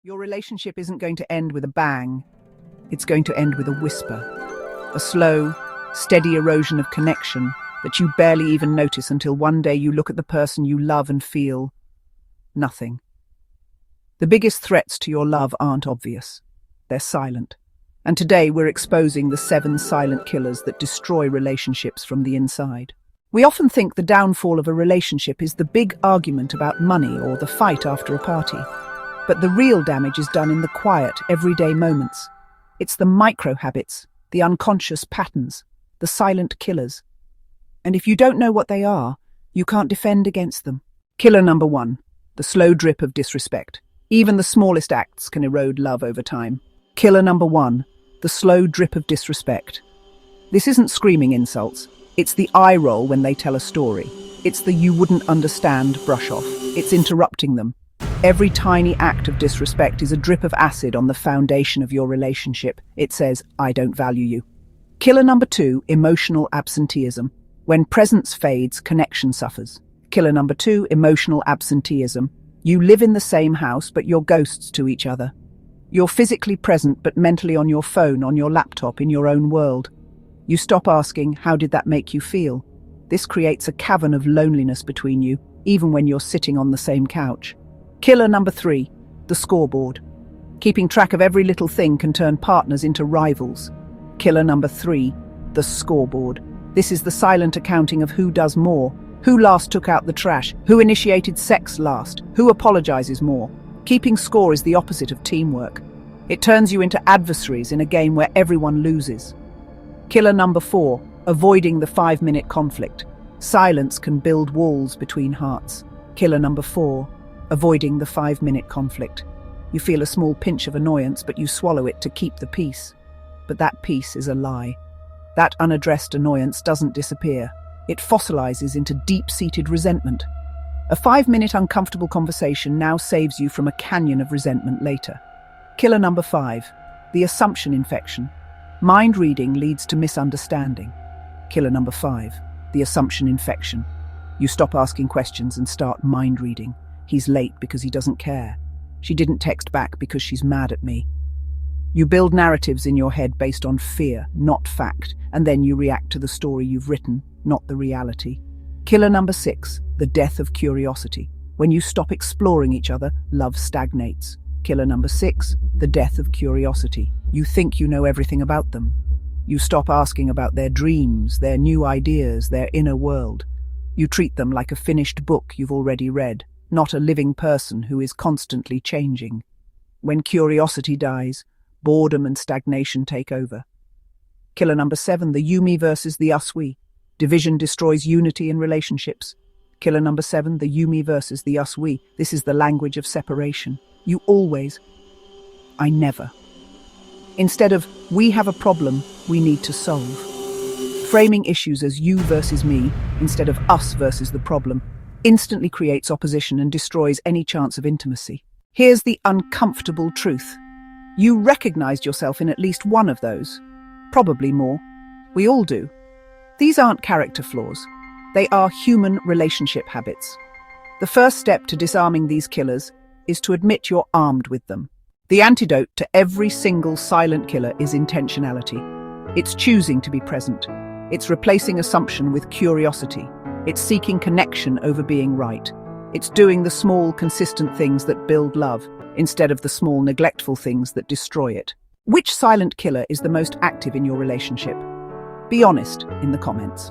Your relationship isn't going to end with a bang. It's going to end with a whisper. A slow, steady erosion of connection that you barely even notice until one day you look at the person you love and feel nothing. The biggest threats to your love aren't obvious. They're silent. And today we're exposing the 7 silent killers that destroy relationships from the inside. We often think the downfall of a relationship is the big argument about money or the fight after a party. But the real damage is done in the quiet, everyday moments. It's the micro-habits, the unconscious patterns, the silent killers. And if you don't know what they are, you can't defend against them. Killer number 1, the slow drip of disrespect. Even the smallest acts can erode love over time. Killer number 1, the slow drip of disrespect. This isn't screaming insults. It's the eye roll when they tell a story. It's the you wouldn't understand brush off. It's interrupting them. Every tiny act of disrespect is a drip of acid on the foundation of your relationship. It says, I don't value you. Killer number 2, emotional absenteeism. When presence fades, connection suffers. Killer number 2, emotional absenteeism. You live in the same house, but you're ghosts to each other. You're physically present, but mentally on your phone, on your laptop, in your own world. You stop asking, how did that make you feel? This creates a cavern of loneliness between you, even when you're sitting on the same couch. Killer number 3, the scoreboard. Keeping track of every little thing can turn partners into rivals. Killer number 3, the scoreboard. This is the silent accounting of who does more, who last took out the trash, who initiated sex last, who apologizes more. Keeping score is the opposite of teamwork. It turns you into adversaries in a game where everyone loses. Killer number 4, avoiding the 5-minute conflict. Silence can build walls between hearts. Killer number 4, avoiding the 5-minute conflict. You feel a small pinch of annoyance, but you swallow it to keep the peace. But that peace is a lie. That unaddressed annoyance doesn't disappear. It fossilizes into deep-seated resentment. A 5-minute uncomfortable conversation now saves you from a canyon of resentment later. Killer number 5, the assumption infection. Mind reading leads to misunderstanding. Killer number 5, the assumption infection. You stop asking questions and start mind reading. He's late because he doesn't care. She didn't text back because she's mad at me. You build narratives in your head based on fear, not fact, and then you react to the story you've written, not the reality. Killer number 6, the death of curiosity. When you stop exploring each other, love stagnates. Killer number 6, the death of curiosity. You think you know everything about them. You stop asking about their dreams, their new ideas, their inner world. You treat them like a finished book you've already read, not a living person who is constantly changing. When curiosity dies, boredom and stagnation take over. Killer number 7, the you me versus the us we. Division destroys unity in relationships. Killer number 7, the you me versus the us we. This is the language of separation. You always, I never. Instead of, we have a problem we need to solve. Framing issues as you versus me, instead of us versus the problem, instantly creates opposition and destroys any chance of intimacy. Here's the uncomfortable truth. You recognized yourself in at least one of those. Probably more. We all do. These aren't character flaws. They are human relationship habits. The first step to disarming these killers is to admit you're armed with them. The antidote to every single silent killer is intentionality. It's choosing to be present. It's replacing assumption with curiosity. It's seeking connection over being right. It's doing the small, consistent things that build love, instead of the small, neglectful things that destroy it. Which silent killer is the most active in your relationship? Be honest in the comments.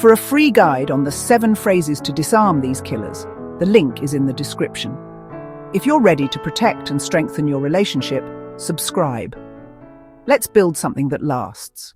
For a free guide on the 7 phrases to disarm these killers, the link is in the description. If you're ready to protect and strengthen your relationship, subscribe. Let's build something that lasts.